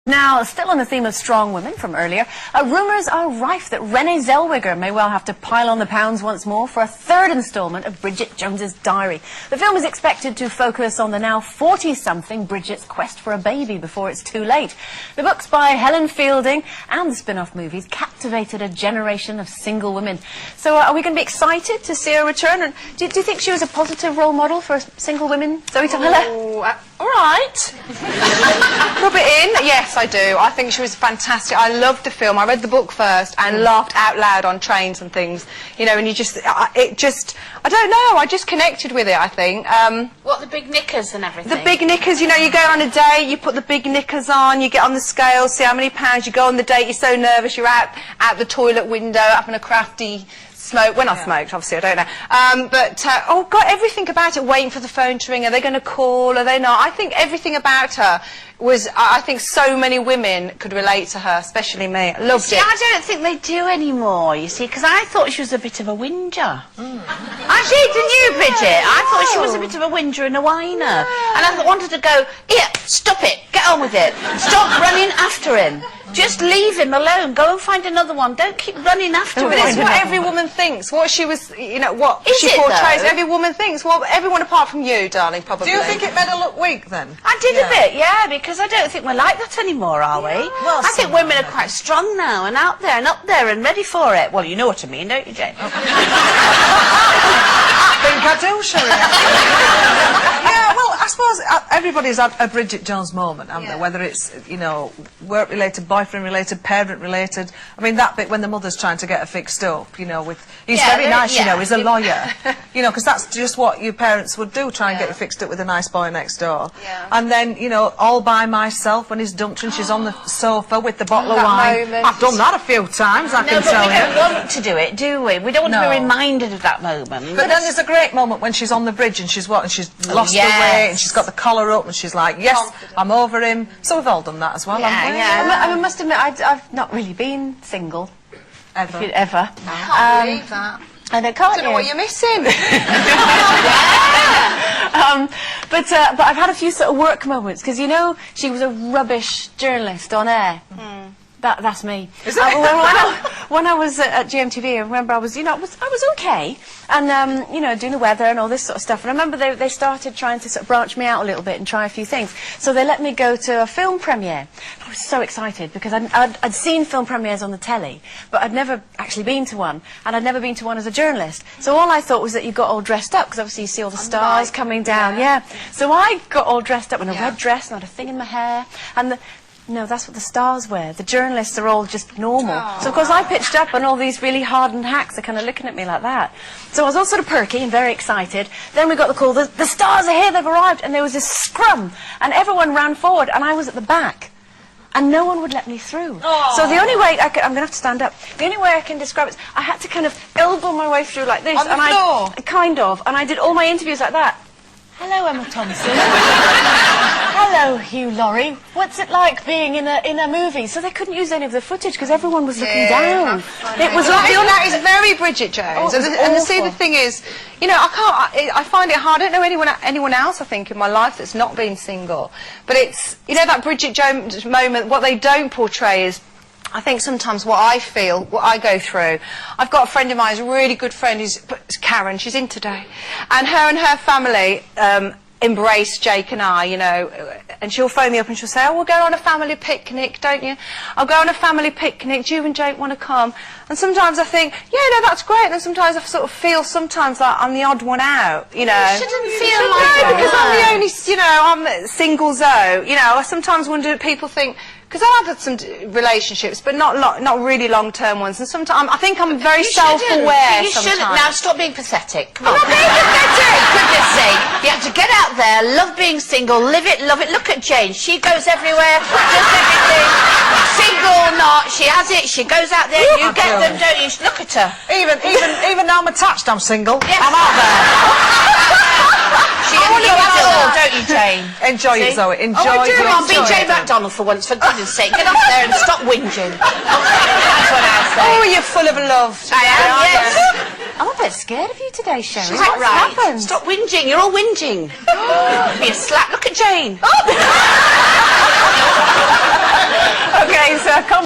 Now, still on the theme of strong women from earlier, rumours are rife that Renée Zellweger may well have to pile on the pounds once more for a third instalment of Bridget Jones's Diary. The film is expected to focus on the now 40-something Bridget's quest for a baby before it's too late. The books by Helen Fielding and the spin-off movies captivated a generation of single women. So are we going to be excited to see her return? And do you think she was a positive role model for single women, Zoe Tyler? Oh, all right. Rub it in. Yes, I do. I think she was fantastic. I loved the film. I read the book first and laughed out loud on trains and things. You know, and you just, I don't know. I just connected with it, I think. What, the big knickers and everything? The big knickers, you know, you go on a date, you put the big knickers on, you get on the scale, see how many pounds, you go on the date, you're so nervous, you're out the toilet window, having a crafty smoke. When I smoked, obviously, I don't know. Oh, God, everything about it, waiting for the phone to ring. Are they going to call? Are they not? I think everything about her was, I think so many women could relate to her, especially me. I loved it. I don't think they do anymore, you see, because I thought she was a bit of a whinger. I did, didn't you, Bridget? I thought she was a bit of a whinger and a whiner. And I wanted to go, here, stop it, get on with it. Stop running after him. Just leave him alone. Go and find another one. Don't keep running after him. But it's what every woman thinks. What she was, you know, what Is she it, portrays. though? Every woman thinks. Well, everyone apart from you, darling, probably. Do you think it made her look weak then? I did a bit, yeah, because I don't think we're like that anymore, are we? Well, I think women are quite strong now and out there and up there and ready for it. Well, you know what I mean, don't you, Jane? I think I do, Sherrie. Yeah, well, I suppose everybody's had a Bridget Jones moment, haven't they? Whether it's, you know, work-related, boyfriend-related, parent-related. I mean, that bit when the mother's trying to get her fixed up, you know, with... He's very nice, you know, he's a lawyer. You know, because that's just what your parents would do, try and get you fixed up with a nice boy next door. And then, you know, all by myself when he's dumped and she's on the sofa with the bottle of wine. Moment. I've done that a few times, I can tell we you. don't want to do it, do we? We don't want to be reminded of that moment. But then there's a great moment when she's on the bridge and she's what, and she's lost her way and she's got the collar up and she's like, yes, I'm over him. So we've all done that as well, haven't we? I must admit, I've not really been single. Ever. Ever. I can't believe that. And I can't I don't know what you're missing. but I've had a few sort of work moments, because, you know, she was a rubbish journalist on air. That's me. Is it? When I was at GMTV, I remember I was, you know, I was okay, and you know, doing the weather and all this sort of stuff. And I remember they started trying to sort of branch me out a little bit and try a few things. So they let me go to a film premiere. I was so excited because I'd seen film premieres on the telly, but I'd never actually been to one, and I'd never been to one as a journalist. So all I thought was that you got all dressed up, because obviously you see all the stars coming down. So I got all dressed up in a red dress and had a thing in my hair, and no, that's what the stars wear. The journalists are all just normal. So, of course, I pitched up and all these really hardened hacks are kind of looking at me like that. So I was all sort of perky and very excited. Then we got the call, the stars are here, they've arrived. And there was this scrum, and everyone ran forward, and I was at the back. And no one would let me through. So the only way, I'm going to have to stand up. The only way I can describe it is I had to kind of elbow my way through like this. On the floor? Kind of. And I did all my interviews like that. Hello, Emma Thompson. Hello, Hugh Laurie. What's it like being in a movie? So they couldn't use any of the footage because everyone was looking down. It was That is very Bridget Jones. And see, the thing is, you know, I find it hard. I don't know anyone else, I think, in my life that's not been single. But it's, you know, that Bridget Jones moment, what they don't portray is, I think sometimes what I feel, what I go through. I've got a friend of mine, who's a really good friend, who's Karen, she's in today. And her family embrace Jake and I, you know, and she'll phone me up and she'll say, oh, we'll go on a family picnic, don't you? I'll go on a family picnic, do you and Jake want to come? And sometimes I think, yeah, no, that's great. And then sometimes I sort of feel sometimes like I'm the odd one out, you know. You shouldn't feel like that. Because I'm the only, you know, I'm single Zoe, you know. I sometimes wonder if people think, because I've had some relationships, but not really long-term ones. And sometimes I think I'm very self-aware. You shouldn't. Now stop being pathetic. Come on. I'm not being pathetic. Goodness sake. You have to get out there, love being single, live it, love it. Look at Jane. She goes everywhere, does everything. Single or not, she has it. She goes out there. You get them, don't you? Look at her. Even now I'm attached, I'm single. Yes. I'm out there. She has it all, don't you, Jane? Enjoy it, Zoe. Enjoy it. Come on, be Jane McDonald for once, for goodness sake. Get up there and stop whinging. That's what I say. Oh, you're full of love. I am, yes. I'm a bit scared of you today, Sherrie. Quite What's right. happened? Stop whinging. You're all whinging. Be a slap. Look at Jane.